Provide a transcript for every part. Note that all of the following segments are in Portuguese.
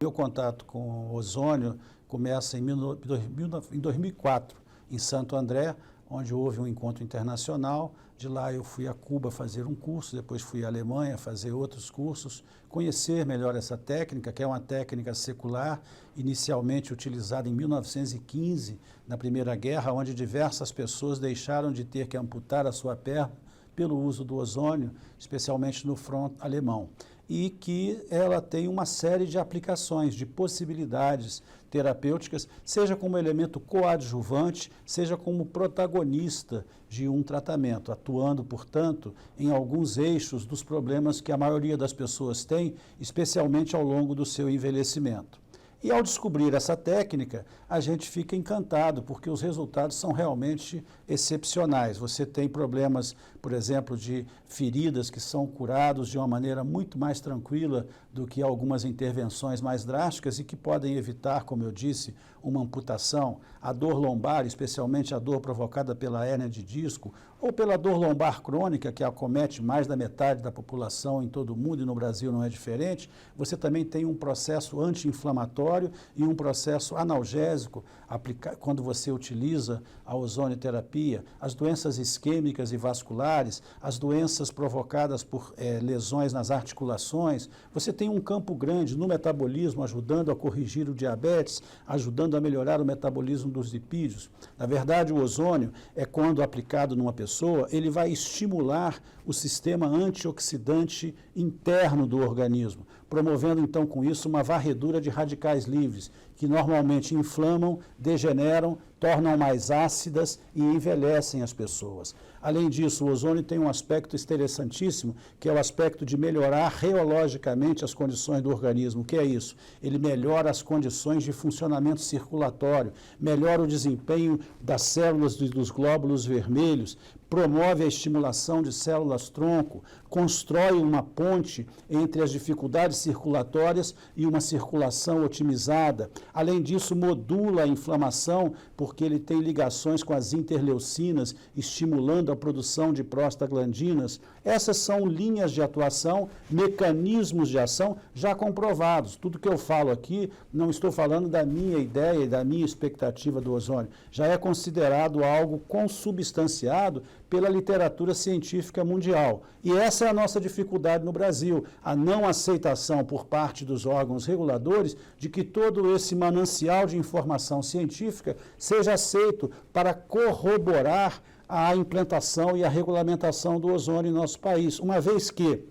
Meu contato com o ozônio começa em 2004, em Santo André, onde houve um encontro internacional. De lá eu fui a Cuba fazer um curso, depois fui à Alemanha fazer outros cursos, conhecer melhor essa técnica, que é uma técnica secular, inicialmente utilizada em 1915, na Primeira Guerra, onde diversas pessoas deixaram de ter que amputar a sua perna pelo uso do ozônio, especialmente no fronte alemão, e que ela tem uma série de aplicações, de possibilidades terapêuticas, seja como elemento coadjuvante, seja como protagonista de um tratamento, atuando, portanto, em alguns eixos dos problemas que a maioria das pessoas tem, especialmente ao longo do seu envelhecimento. E ao descobrir essa técnica, a gente fica encantado, porque os resultados são realmente excepcionais. Você tem problemas, por exemplo, de feridas que são curados de uma maneira muito mais tranquila do que algumas intervenções mais drásticas e que podem evitar, como eu disse, uma amputação. A dor lombar, especialmente a dor provocada pela hérnia de disco, ou pela dor lombar crônica, que acomete mais da metade da população em todo o mundo, e no Brasil não é diferente, você também tem um processo anti-inflamatório e um processo analgésico quando você utiliza a ozonioterapia. As doenças isquêmicas e vasculares, as doenças provocadas por lesões nas articulações, você tem um campo grande no metabolismo, ajudando a corrigir o diabetes, ajudando a melhorar o metabolismo dos lipídios. Na verdade, o ozônio é quando aplicado numa pessoa, ele vai estimular o sistema antioxidante interno do organismo, promovendo então com isso uma varredura de radicais livres, que normalmente inflamam, degeneram, tornam mais ácidas e envelhecem as pessoas. Além disso, o ozônio tem um aspecto interessantíssimo, que é o aspecto de melhorar reologicamente as condições do organismo. O que é isso? Ele melhora as condições de funcionamento circulatório, melhora o desempenho das células dos glóbulos vermelhos, promove a estimulação de células-tronco, constrói uma ponte entre as dificuldades circulatórias e uma circulação otimizada. Além disso, modula a inflamação, porque ele tem ligações com as interleucinas, estimulando a produção de prostaglandinas. Essas são linhas de atuação, mecanismos de ação já comprovados. Tudo que eu falo aqui, não estou falando da minha ideia e da minha expectativa do ozônio. Já é considerado algo consubstanciado pela literatura científica mundial. E essa é a nossa dificuldade no Brasil, a não aceitação por parte dos órgãos reguladores de que todo esse manancial de informação científica seja aceito para corroborar a implantação e a regulamentação do ozônio em nosso país, uma vez que,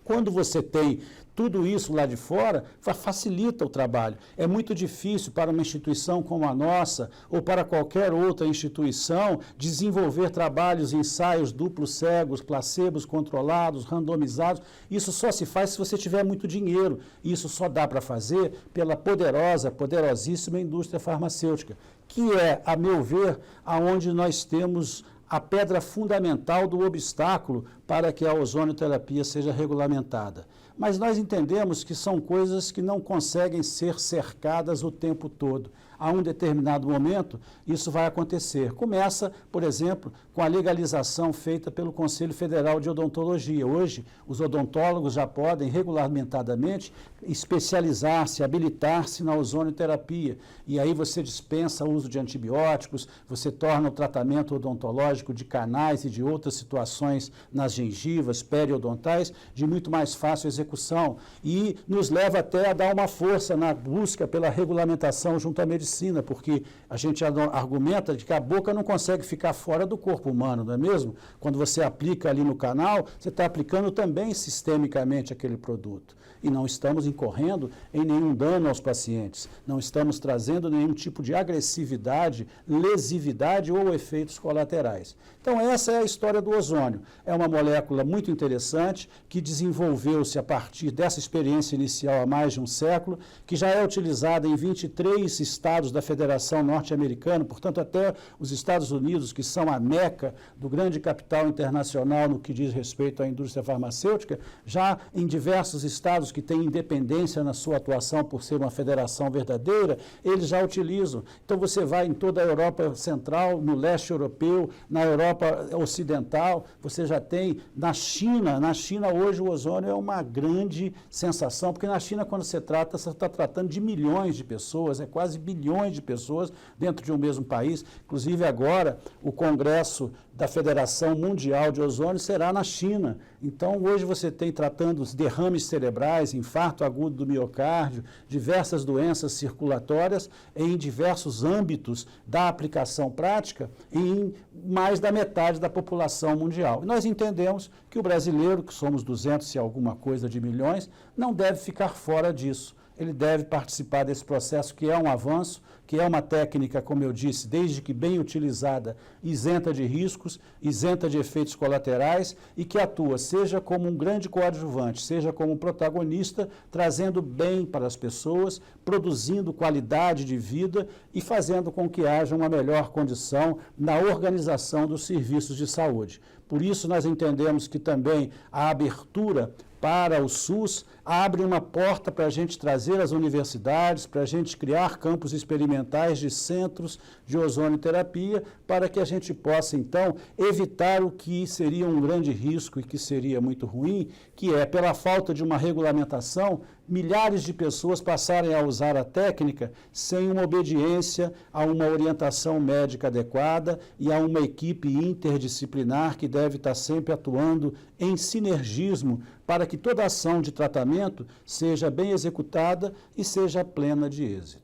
quando você tem tudo isso lá de fora, facilita o trabalho. É muito difícil para uma instituição como a nossa, ou para qualquer outra instituição, desenvolver trabalhos, ensaios duplos cegos, placebos controlados, randomizados. Isso só se faz se você tiver muito dinheiro. Isso só dá para fazer pela poderosíssima indústria farmacêutica, que é, a meu ver, aonde nós temos a pedra fundamental do obstáculo para que a ozonioterapia seja regulamentada. Mas nós entendemos que são coisas que não conseguem ser cercadas o tempo todo. A um determinado momento, isso vai acontecer. Começa, por exemplo, com a legalização feita pelo Conselho Federal de Odontologia. Hoje, os odontólogos já podem regulamentadamente especializar-se, habilitar-se na ozonioterapia. E aí você dispensa o uso de antibióticos, você torna o tratamento odontológico de canais e de outras situações nas gengivas, periodontais, de muito mais fácil execução. E nos leva até a dar uma força na busca pela regulamentação junto à medicina, porque a gente argumenta de que a boca não consegue ficar fora do corpo humano, não é mesmo? Quando você aplica ali no canal, você está aplicando também sistemicamente aquele produto. E não estamos incorrendo em nenhum dano aos pacientes, não estamos trazendo nenhum tipo de agressividade, lesividade ou efeitos colaterais. Então essa é a história do ozônio. É uma molécula muito interessante que desenvolveu-se a partir dessa experiência inicial há mais de um século, que já é utilizada em 23 estados estados da Federação Norte-Americana, portanto até os Estados Unidos, que são a meca do grande capital internacional no que diz respeito à indústria farmacêutica, já em diversos estados que têm independência na sua atuação por ser uma federação verdadeira, eles já utilizam. Então você vai em toda a Europa Central, no leste europeu, na Europa Ocidental, você já tem na China hoje o ozônio é uma grande sensação, porque na China quando você está tratando de milhões de pessoas, quase bilhões de pessoas dentro de um mesmo país. Inclusive agora o Congresso da Federação Mundial de Ozônio será na China. Então hoje você tem tratando os derrames cerebrais, infarto agudo do miocárdio, diversas doenças circulatórias em diversos âmbitos da aplicação prática em mais da metade da população mundial. E nós entendemos que o brasileiro, que somos 200 e alguma coisa de milhões, não deve ficar fora disso. Ele deve participar desse processo, que é um avanço, que é uma técnica, como eu disse, desde que bem utilizada, isenta de riscos, isenta de efeitos colaterais e que atua, seja como um grande coadjuvante, seja como um protagonista, trazendo bem para as pessoas, produzindo qualidade de vida e fazendo com que haja uma melhor condição na organização dos serviços de saúde. Por isso, nós entendemos que também a abertura para o SUS abre uma porta para a gente trazer as universidades, para a gente criar campos experimentais de centros de ozonioterapia, para que a gente possa, então, evitar o que seria um grande risco e que seria muito ruim, que é, pela falta de uma regulamentação, milhares de pessoas passarem a usar a técnica sem uma obediência a uma orientação médica adequada e a uma equipe interdisciplinar que deve estar sempre atuando em sinergismo para que toda ação de tratamento seja bem executada e seja plena de êxito.